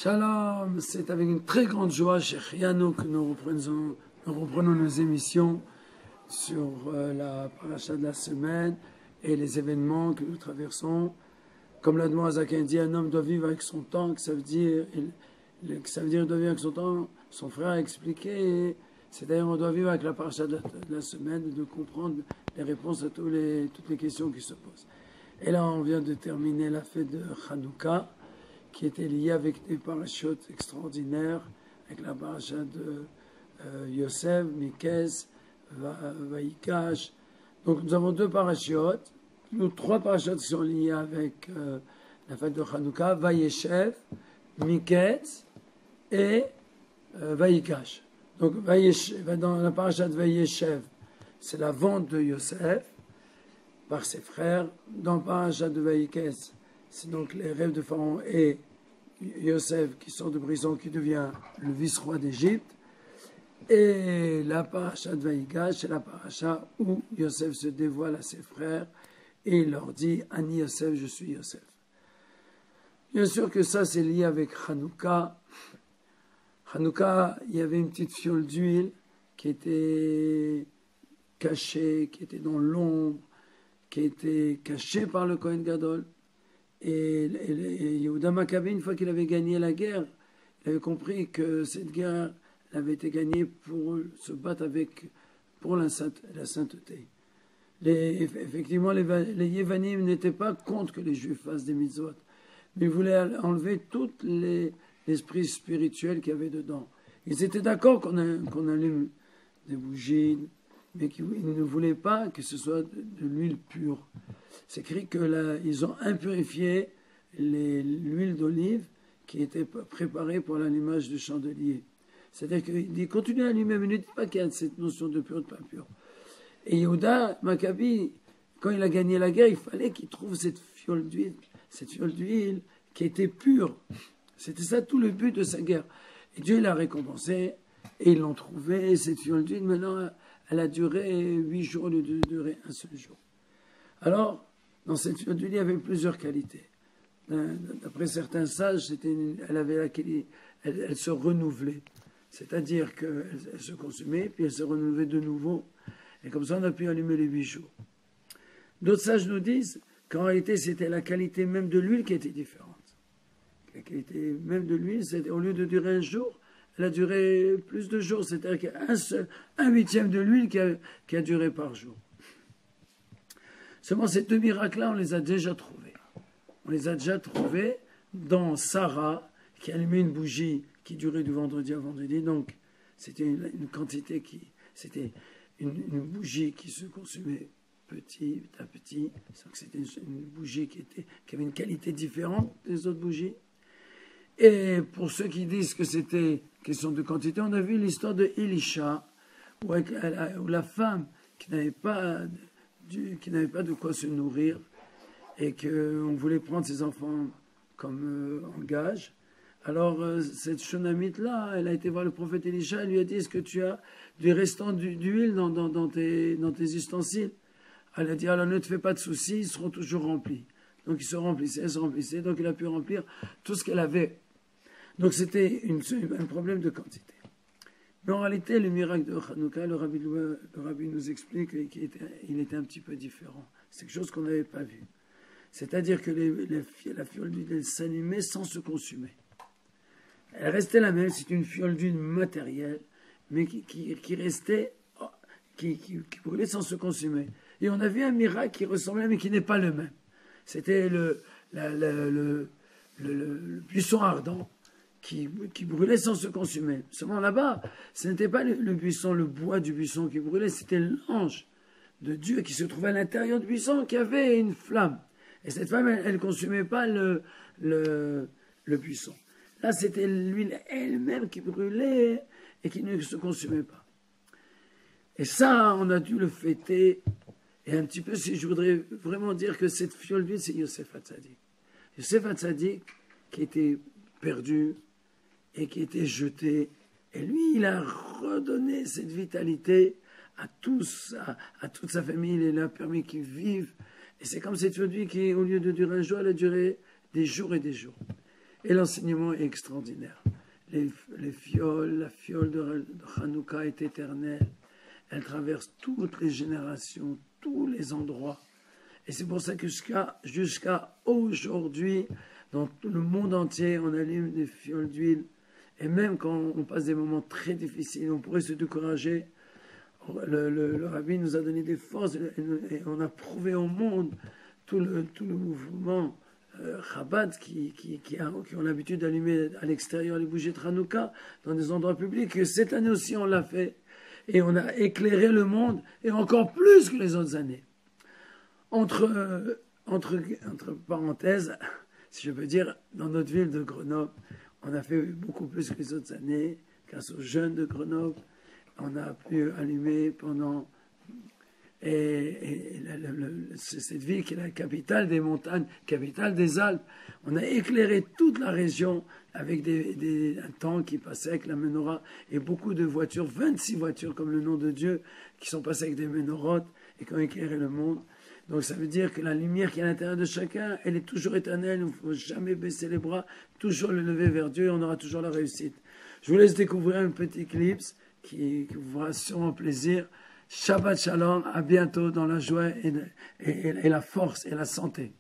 Shalom, c'est avec une très grande joie chez Chianu que nous reprenons nos émissions sur la paracha de la semaine et les événements que nous traversons. Comme l'Admor Azaken dit, un homme doit vivre avec son temps, que ça veut dire il doit vivre avec son temps. Son frère a expliqué, c'est-à-dire on doit vivre avec la paracha de la semaine, de comprendre les réponses à toutes les questions qui se posent. Et là, on vient de terminer la fête de Hanouka, qui était lié avec des parachutes extraordinaires, avec la paracha de Yosef, Mikez, Vaïkash. Donc nous avons deux parachutes, trois parachutes qui sont liés avec la fête de Hanouka, Vaïeshev, Mikez et Vaïkash. Donc dans la paracha de Vaïeshev, c'est la vente de Yosef par ses frères. Dans la paracha de Vaïkez, c'est donc les rêves de Pharaon et Yosef qui sort de prison, qui devient le vice-roi d'Égypte. Et la paracha de Vaïkash, c'est la paracha où Yosef se dévoile à ses frères et il leur dit « Ani Yosef, je suis Yosef ». Bien sûr que ça, c'est lié avec Hanouka. Hanouka, il y avait une petite fiole d'huile qui était cachée, qui était dans l'ombre, qui était cachée par le Kohen Gadol. Et Yehuda Maccabi, une fois qu'il avait gagné la guerre, il avait compris que cette guerre avait été gagnée pour se battre pour la sainteté. Effectivement, les Yevanim n'étaient pas contre que les Juifs fassent des mitzvot, mais ils voulaient enlever tout l'esprit spirituel qu'il y avait dedans. Ils étaient d'accord qu'on allume des bougies, mais qu'ils ne voulaient pas que ce soit de l'huile pure. C'est écrit qu'ils ont impurifié l'huile d'olive qui était préparée pour l'allumage de chandelier. C'est-à-dire qu'il dit, continuez à allumer, mais ne dites pas qu'il y a cette notion de pur, de pas pur. Et Yehuda Maccabi, quand il a gagné la guerre, il fallait qu'il trouve cette fiole d'huile qui était pure. C'était ça tout le but de sa guerre. Et Dieu l'a récompensé, et ils l'ont trouvé, et cette fiole d'huile, maintenant, elle a duré 8 jours au lieu de durer un seul jour. Alors, dans cette fiole d'huile, il y avait plusieurs qualités. D'après certains sages, elle se renouvelait. C'est-à-dire qu'elle se consumait, puis elle se renouvelait de nouveau. Et comme ça, on a pu allumer les 8 jours. D'autres sages nous disent qu'en réalité, c'était la qualité même de l'huile qui était différente. La qualité même de l'huile, c'était au lieu de durer un jour, elle a duré plus de jours. C'est-à-dire qu'il y a un huitième de l'huile qui a duré par jour. Seulement, ces deux miracles-là, on les a déjà trouvés. On les a déjà trouvés dans Sarah, qui allumait une bougie qui durait du vendredi à vendredi. Donc, c'était une quantité c'était une bougie qui se consumait petit à petit. Donc, c'était une bougie qui avait une qualité différente des autres bougies. Et pour ceux qui disent que c'était question de quantité, on a vu l'histoire de Elisha, où la femme qui n'avait pas de quoi se nourrir et qu'on voulait prendre ses enfants comme en gage. Alors, cette Shunamite-là, elle a été voir le prophète Elisha, elle lui a dit, est-ce que tu as du restant d'huile dans tes ustensiles? Elle a dit, alors ne te fais pas de soucis, ils seront toujours remplis. Donc, ils se remplissaient, donc il a pu remplir tout ce qu'elle avait. Donc, c'était un problème de quantité. Mais en réalité, le miracle de Hanouka, le rabbi nous explique qu'il était un petit peu différent. C'est quelque chose qu'on n'avait pas vu. C'est-à-dire que la fiole d'huile s'allumait sans se consumer. Elle restait la même, c'est une fiole d'huile matérielle, mais qui restait, qui brûlait sans se consumer. Et on a vu un miracle qui ressemblait, mais qui n'est pas le même. C'était le buisson ardent qui brûlait sans se consumer. Seulement là-bas, ce n'était pas le buisson, le bois du buisson qui brûlait, c'était l'ange de Dieu qui se trouvait à l'intérieur du buisson, qui avait une flamme. Et cette femme, elle ne consumait pas le buisson. Là, c'était l'huile elle-même qui brûlait et qui ne se consumait pas. Et ça, on a dû le fêter. Et un petit peu, si je voudrais vraiment dire que cette fiole d'huile, c'est Yosef Hatzadik. Yosef Hatzadik, qui était perdu et qui était jeté. Et lui, il a redonné cette vitalité à toute sa famille. Il a permis qu'ils vivent. Et c'est comme cette fiole d'huile qui, au lieu de durer un jour, elle a duré des jours et des jours. Et l'enseignement est extraordinaire. La fiole de Hanouka est éternelle. Elle traverse toutes les générations, tous les endroits. Et c'est pour ça que jusqu'à aujourd'hui, dans tout le monde entier, on allume des fioles d'huile. Et même quand on passe des moments très difficiles, on pourrait se décourager. Le rabbi nous a donné des forces et on a prouvé au monde tout le mouvement Chabad qui ont l'habitude d'allumer à l'extérieur les bougies de Hanouka dans des endroits publics. Et cette année aussi, on l'a fait. Et on a éclairé le monde, et encore plus que les autres années. Entre parenthèses, si je peux dire, dans notre ville de Grenoble, on a fait beaucoup plus que les autres années, grâce aux jeunes de Grenoble. On a pu allumer pendant... cette ville qui est la capitale des montagnes, capitale des Alpes. On a éclairé toute la région avec un temps qui passait avec la menorah et beaucoup de voitures, 26 voitures comme le nom de Dieu, qui sont passées avec des menorotes et qui ont éclairé le monde. Donc ça veut dire que la lumière qui est à l'intérieur de chacun, elle est toujours éternelle. Il ne faut jamais baisser les bras, toujours le lever vers Dieu et on aura toujours la réussite. Je vous laisse découvrir un petit clip qui vous fera sûrement plaisir. Shabbat Shalom, à bientôt dans la joie et la force et la santé.